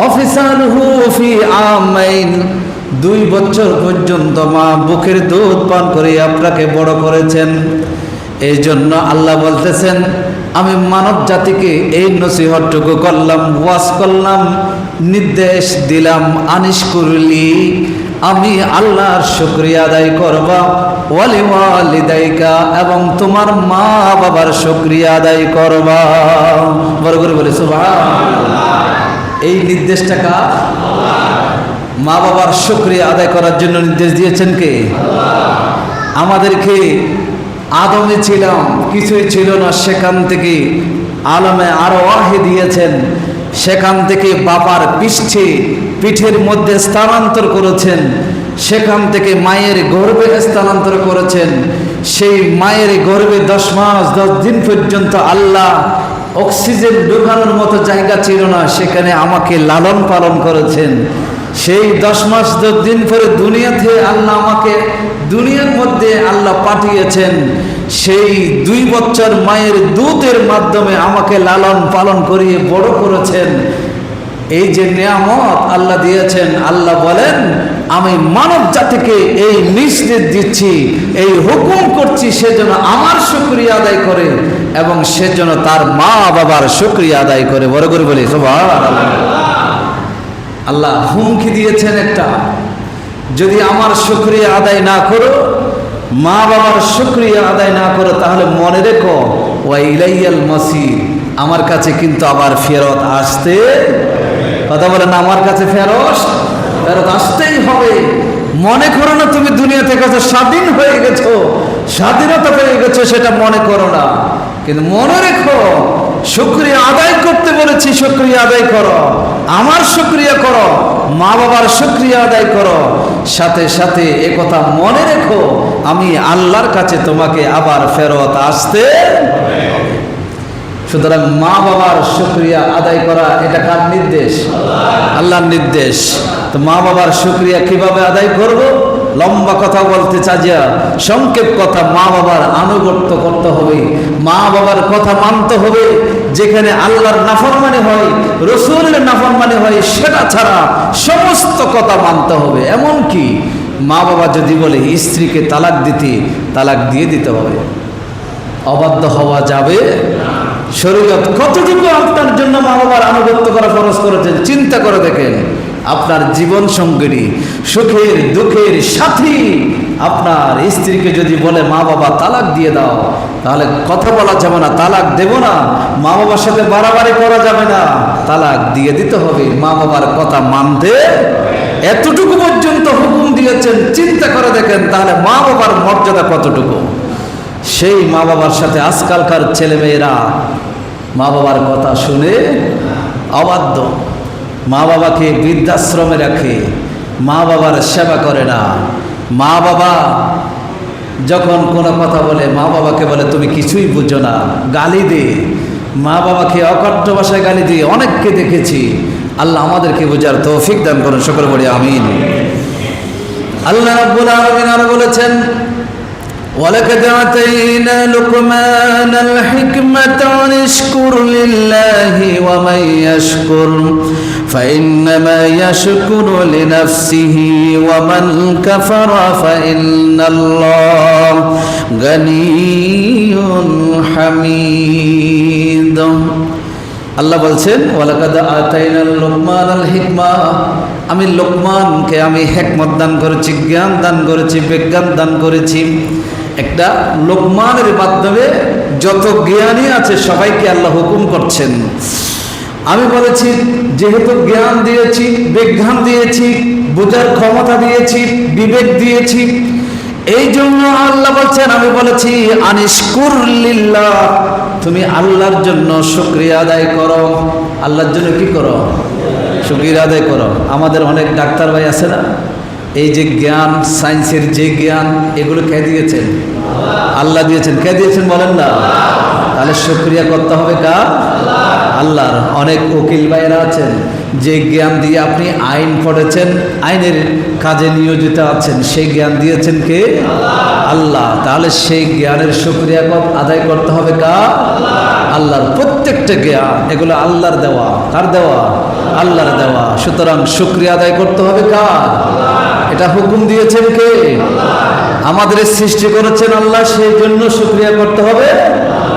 অফিসালহু ফি আমাইন, 2 বছর পর্যন্ত মা বুকের দুধ পান করে আপনাকে বড় করেছেন। এই জন্য আল্লাহ বলতেছেন, আমি মানব জাতিকে এই নসিহতটুকু করলাম, ওয়াজ করলাম, নির্দেশ দিলাম, আনিশ করলি, আমি আল্লাহর শুকরিয়া আদায় করবা, ওয়ালি ওয়ালিদাইকা, এবং তোমার মা বাবার শুকরিয়া আদায় করবা। বড় করে বলি সুবহানাল্লাহ। এই নির্দেশটা কার? মা বাবার শুকরিয়া আদায় করার জন্য নির্দেশ দিয়েছেন কে? আমাদেরকে আদমে ছিলাম, কিছুই ছিল না, সেখান থেকে আলমে আরওয়াহে দিয়েছেন, সেখান থেকে বাবার পিঠের মধ্যে স্থানান্তর করেছেন, সেখান থেকে মায়ের গর্ভে স্থানান্তর করেছেন। সেই মায়ের গর্ভে 10 মাস 10 দিন পর্যন্ত আল্লাহ অক্সিজেন ঢোকানোর মতো জায়গা ছিল না, সেখানে আমাকে লালন পালন করেছেন। সেই 10 মাস 10 দিন পরে দুনিয়াতে আল্লাহ আমাকে দুনিয়ার মধ্যে আল্লাহ পাঠিয়েছেন। সেই 2 বছর মায়ের দুধের মাধ্যমে আমাকে লালন পালন করিয়ে বড় করেছেন। এই যে নিয়ামত আল্লাহ দিয়েছেন, আল্লাহ বলেন আমি মানব জাতিকে এই নির্দেশ দিচ্ছি, এই হুকুম করছি, সেজন্য আমার শুকরিয়া আদায় করে এবং সেজন্য তার মা বাবার শুকরিয়া আদায় করে। বড় করে বলি সুবহানাল্লাহ। আল্লাহ হুমকি দিয়েছেন একটা, যদি আমার শুকরিয়া আদায় না করো, মা বাবার শুকরিয়া আদায় না করো, তাহলে মনে রেখো ওয়া ইলাইয়াল মাসির, আমার কাছে কিন্তু আবার ফেরত আসতে, কথা বলেন, আমার কাছে ফেরত আসতেই হবে। মনে করো না তুমি দুনিয়া থেকে স্বাধীন হয়ে গেছো, স্বাধীনতা পেয়ে গেছো, সেটা মনে করো না, কিন্তু মনে রেখো শুকরিয়া আদায় করতে বলেছি, শুকরিয়া আদায় করো, আমার শুকরিয়া করো, মা বাবার শুকরিয়া আদায় করো, সাথে সাথে একথা মনে রেখো আমি আল্লাহর কাছে তোমাকে আবার ফেরত আসতে। সুতরাং মা বাবার শুকরিয়া আদায় করা এটা কার নির্দেশ? আল্লাহর নির্দেশ। তো মা বাবার শুকরিয়া কিভাবে আদায় করব? লম্বা কথা বলতে চাইয়া সংক্ষেপ কথা, মা বাবার আনুগত্য করতে হবে, মা বাবার কথা মানতে হবে। যেখানে আল্লাহর নাফরমানি হয়, রসুলের নাফরমানি হয়, সেটা ছাড়া সমস্ত কথা মানতে হবে। এমন কি মা বাবা যদি বলে স্ত্রীকে তালাক দিতে, তালাক দিয়ে দিতে হবে, অবাধ্য হওয়া যাবে। শরীয়ত কতটুকু আপনার জন্য মা বাবার আনুগত্য করা ফরজ করেছেন চিন্তা করে দেখেন। আপনার জীবন সঙ্গিনী, সুখের দুঃখের সাথী আপনার স্ত্রীকে যদি বলে মা বাবা তালাক দিয়ে দাও, তাহলে কথা বলা যাবে না, তালাক দেব না, মা বাবার সাথে বাড়াবাড়ি করা যাবে না, তালাক দিয়ে দিতে হবে, মা বাবার কথা মানতে। এতটুকু পর্যন্ত হুকুম দিয়েছেন, চিন্তা করে দেখেন তাহলে মা বাবার মর্যাদা কতটুকু। সেই মা বাবার সাথে আজকালকার ছেলেমেয়েরা মা বাবার কথা শুনে অবাধ্য, মা বাবাকে বৃদ্ধাশ্রমে রাখে, মা বাবার সেবা করে না। মা বাবা যখন কোনো কথা বলে, মা বাবাকে বলে তুমি কিছুই বুঝো না, গালি দে, মা বাবাকে অকথ্য ভাষায় গালি দিয়ে অনেককে দেখেছি। আল্লাহ আমাদেরকে বোঝার তৌফিক দান করুন, সকলে বলি আমিন। আল্লাহ রাব্বুল আলামিন আরো বলেছেন, ওয়ালাকাদ আতাইনা লুকমানাল হিকমাতা আনিশকুর লিল্লাহি ওয়া মান ইয়াশকুর ফাইন্নামা ইয়াশকুরু লিনাফসিহি ওয়া মান কাফারা ফাইন্নাল্লাহা গানিয়্যুন হামিদ। আল্লাহ বলছেন, ওয়ালাকাদ আতাইনা লুকমানাল হিকমা, আমি লোকমানকে আমি হিকমত দান করেছি, জ্ঞান দান করেছি, বিজ্ঞান দান করেছি। একটা লোকমানের মাধ্যমে যত জ্ঞানী আছে সবাইকে আল্লাহ হুকুম করছেন। আমি বলেছি যেহেতু জ্ঞান দিয়েছি, বিজ্ঞান দিয়েছি, বোঝার ক্ষমতা দিয়েছি, বিবেক দিয়েছি, এই জন্য আল্লাহ বলছেন, আমি বলেছি আনিশকুর লিল্লাহ, তুমি আল্লাহর জন্য শুকরিয়া আদায় করো। আল্লাহর জন্য কি করো? শুকরিয়া আদায় করো। আমাদের অনেক ডাক্তার ভাই আছে না, এই যে জ্ঞান, সায়েন্সের যে জ্ঞান, এগুলো কে দিয়েছেন? আল্লাহ দিয়েছেন। কে দিয়েছেন বলেন না? তাহলে শুকরিয়া করতে হবে কার? আল্লাহর। অনেক উকিল ভাইরা আছেন যে জ্ঞান দিয়ে আপনি আইন পড়েছেন, আইনের কাজে নিয়োজিত আছেন, সেই জ্ঞান দিয়েছেন কে? আল্লাহ। তাহলে সেই জ্ঞানের শুকরিয়া আদায় করতে হবে কার? আল্লাহর। প্রত্যেকটা জ্ঞান এগুলো আল্লাহর দেওয়া। কার দেওয়া? আল্লাহর দেওয়া। সুতরাং শুকরিয়া আদায় করতে হবে কার? এটা হুকুম দিয়েছেন কে? আমাদের সৃষ্টি করেছেন আল্লাহ, সেই জন্য শুকরিয়া করতে হবে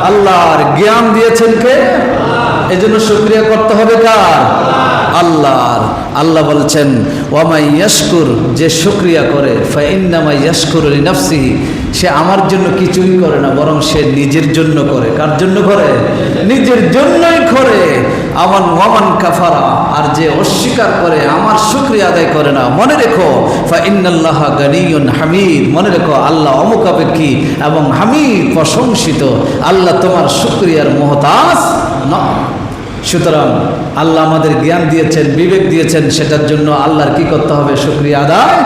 আল্লাহর। জ্ঞান দিয়েছেন কে? এই জন্য শুকরিয়া করতে হবে কার? আল্লাহর। আল্লাহ বলছেন ওয়ামাই ইয়াশকুর, যে শুকরিয়া করে, ফাইন্নামা ইয়াশকুরু লিনাফসিহি, সে আমার জন্য কিছুই করে না, বরং সে নিজের জন্য করে। কার জন্য করে? নিজের জন্যই করে। আমান ওয়ামান কাফারা, আর যে অস্বীকার করে, আমার শুকরিয়া আদায় করে না, মনে রেখো ফাইন্নাল্লাহা গানিয়ুন হামিদ, মনে রেখো আল্লাহ অমুখাপেক্ষী এবং হামিদ, প্রশংসিত। আল্লাহ তোমার শুকরিয়ার মুহতাজ নয়। সুতরাং আল্লাহ আমাদের জ্ঞান দিয়েছেন, বিবেক দিয়েছেন, সেটার জন্য আল্লাহর কি করতে হবে? শুকরিয়া আদায়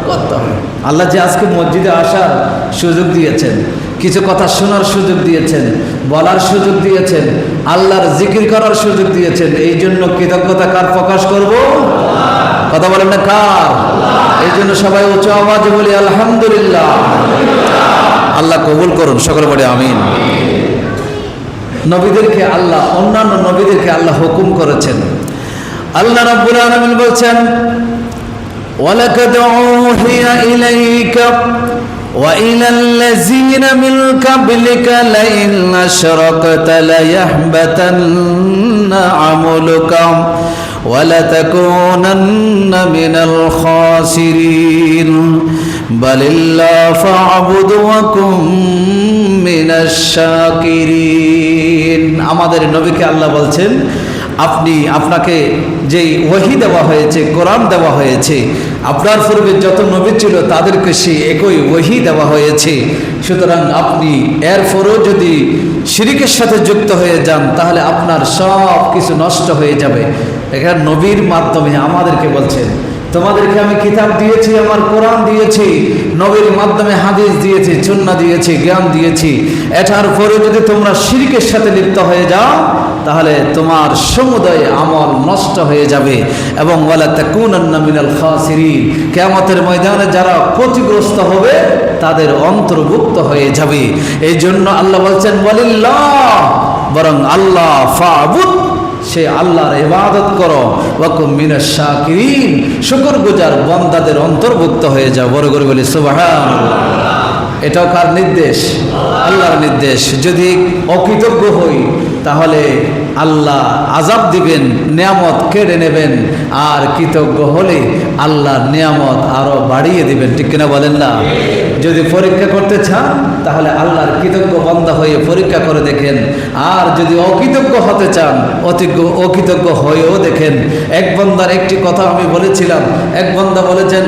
করতে হবে। আল্লাহ যে আজকে মসজিদে আসার সুযোগ দিয়েছেন, কিছু কথা শোনার সুযোগ দিয়েছেন, বলার সুযোগ দিয়েছেন, আল্লাহর জিকির করার সুযোগ দিয়েছেন, এই জন্য কৃতজ্ঞতা কার প্রকাশ করব? কথা বলেন না কার? এই জন্য সবাই উচ্চ আওয়াজে বলি আলহামদুলিল্লাহ। আল্লাহ কবুল করুন, সকলে বলে আমিন। নবীদেরকে আল্লাহ, অন্যান্য নবীদেরকে আল্লাহ হুকুম করেছেন। আল্লাহ রাব্বুল আলামিন বলছেন ওয়ালাকাদ উহিয়া ইলাইকা ওয়া ইলাল্লাযীনা মিন ক্বাবলিকা লাইন আশরাকতা লায়াহবাতান্না আমালুকা ওয়া লাতাকুনান্না মিনাল খাসিরিন বালিল্লাহ ফা'বুদ ওয়া কুম মিনাশ শাকিরিন। আমাদের নবীকে আল্লাহ বলছেন আপনাকে যেই ওহী দেওয়া হয়েছে, কোরআন দেওয়া হয়েছে, আপনার পূর্বে যত নবী ছিল তাদেরকে সেই একই ওহী দেওয়া হয়েছে। সুতরাং আপনি এরপরও যদি শিরকের সাথে যুক্ত হয়ে যান, তাহলে আপনার সব কিছু নষ্ট হয়ে যাবে। এখানে নবীর মাধ্যমে আমাদেরকে বলছেন তোমাদেরকে আমি কিতাব দিয়েছি, আমার কোরআন দিয়েছি, নবীর মাধ্যমে হাদিস দিয়েছি, সুন্নাহ দিয়েছি, জ্ঞান দিয়েছি। এটার পরে যদি তোমরা শিরকের সাথে লিপ্ত হয়ে যাও, তাহলে তোমার সমুদয় আমল নষ্ট হয়ে যাবে এবং ওয়ালা তাকুনান্না মিনাল খাসিরিন, কিয়ামতের ময়দানে যারা ক্ষতিগ্রস্ত হবে তাদের অন্তর্ভুক্ত হয়ে যাবে। এই জন্য আল্লাহ বলছেন ওয়ালিল্লাহ, বরং আল্লাহ ফা'বুদ, সে আল্লাহর ইবাদত করো, ওয়া কুম মিনাশ শাকিরিন, শুকরগুজার বান্দাদের অন্তর্ভুক্ত হয়ে যাও। বড় করে বলি সুবহানাল্লাহ। এটাও কার নির্দেশ? আল্লাহর নির্দেশ। যদি অকৃতজ্ঞ হই তাহলে আল্লাহ আযাব দিবেন, নিয়ামত কেড়ে নেবেন, আর কৃতজ্ঞ হলে আল্লাহর নিয়ামত আরো বাড়িয়ে দিবেন। ঠিক কিনা বলেন না? যদি পরীক্ষা করতে চান তাহলে আল্লাহর কৃতজ্ঞ বান্দা হয়ে পরীক্ষা করে দেখেন, আর যদি অকৃতজ্ঞ হতে চান অকৃতজ্ঞ হয়েও দেখেন। এক বান্দার একটি কথা আমি বলেছিলাম, এক বান্দা বলেছেন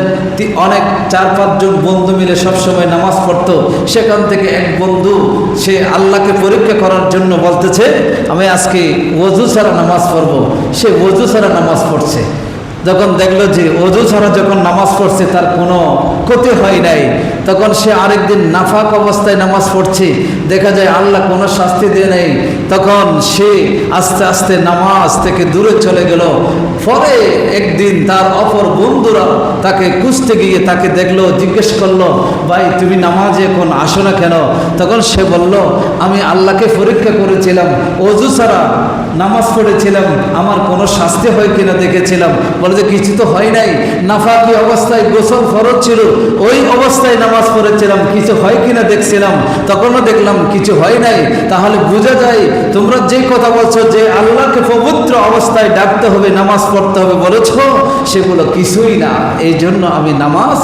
অনেক 4-5 জন বন্ধু মিলে সবসময় নামাজ পড়তো, সেখান থেকে এক বন্ধু সে আল্লাহকে পরীক্ষা করার জন্য বলতেছে আমি আজকে ওযু ছাড়া নামাজ পড়বো। সে ওযু ছাড়া নামাজ পড়ছে, যখন দেখলো যে ওযু ছাড়া যখন নামাজ পড়ছে তার কোনো ক্ষতি হয় নাই, তখন সে আরেকদিন নাফাক অবস্থায় নামাজ পড়ছে, দেখা যায় আল্লাহ কোনো শাস্তি দিয়ে নেই, তখন সে আস্তে আস্তে নামাজ থেকে দূরে চলে গেল। পরে একদিন তার অপর বন্ধুরা তাকে খুঁজতে গিয়ে তাকে দেখলো, জিজ্ঞেস করলো ভাই তুমি নামাজে এখন আসো না কেন? তখন সে বলল আমি আল্লাহকে পরীক্ষা করেছিলাম, ওযু ছাড়া নামাজ পড়েছিলাম, আমার কোনো শাস্তি হয় কিনা দেখেছিলাম। বলে যে কিছু তো হয় নাই, নাফাকি অবস্থায় গোসল ফরজ ছিল, ওই অবস্থায় নামাজ পড়েছিলাম, কিছু হয় কিনা দেখছিলাম, তখনও দেখলাম কিছু হয় নাই। তাহলে বোঝা যায় তোমরা যে কথা বলছো যে আল্লাহকে পবিত্র অবস্থায় ডাকতে হবে, নামাজ পড়তে হবে বলেছ, সেগুলো কিছুই না, এই জন্য আমি নামাজ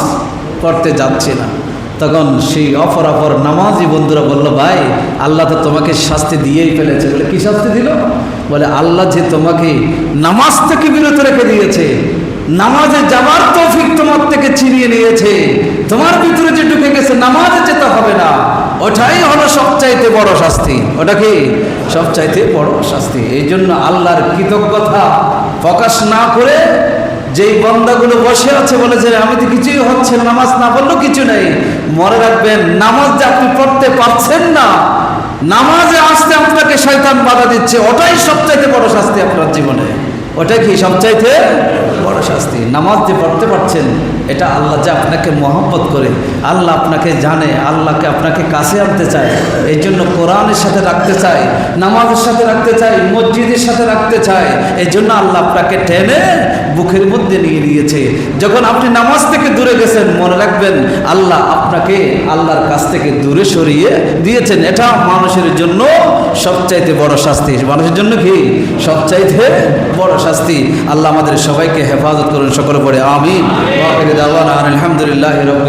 পড়তে যাচ্ছি না। তখন সেই অপর নামাজি বন্ধুরা বলল ভাই আল্লাহ তো তোমাকে শাস্তি দিয়েই ফেলেছে। বলে কি শাস্তি দিল? বলে আল্লাহ যে তোমাকে নামাজ থেকে বিরত রেখে দিয়েছে, নামাজে যাবার তৌফিক তোমার থেকে ছিনিয়ে নিয়েছে, তোমার ভিতরে যে ঢুকে গেছে নামাজে যেতে হবে না, ওটাই হলো সবচাইতে বড় শাস্তি। ওটা কি? সবচাইতে বড় শাস্তি। এই জন্য আল্লাহর কৃতজ্ঞতা প্রকাশ না করে যেই বান্দাগুলো বসে আছে বলে যে আমি তো কিছুই হচ্ছে না, নামাজ না পড়লেও কিছু নেই, মনে রাখবেন নামাজ যে আপনি পড়তে পারছেন না, নামাজে আসতে আপনাকে শয়তান বাধা দিচ্ছে, ওটাই সবচাইতে বড় শাস্তি আপনার জীবনে। ওটাই কি সবচাইতে বড় শাস্তি? নামাজ যে পড়তে পারছেন, এটা আল্লাহ যে আপনাকে মহব্বত করে, আল্লাহ আপনাকে জানে, আল্লাহকে আপনাকে কাছে আনতে চায়, এই জন্য কোরআনের সাথে রাখতে চায়, নামাজের সাথে রাখতে চায়, মসজিদের সাথে রাখতে চায়। এই জন্য আল্লাহ আপনাকে টেনে বুকের মধ্যে নিয়ে নিয়েছে। যখন আপনি নামাজ থেকে দূরে গেছেন, মনে রাখবেন আল্লাহ আপনাকে আল্লাহর কাছ থেকে দূরে সরিয়ে দিয়েছেন। এটা মানুষের জন্য সবচাইতে বড় শাস্তি। মানুষের জন্য কি সবচাইতে বড় শাস্তি? আল্লাহ আমাদের সবাইকে হেফাজত করুন, সকলে পড়ে আমিন। ওয়া আখিরু দাওয়ানা আলহামদুলিল্লাহি রাব্বিল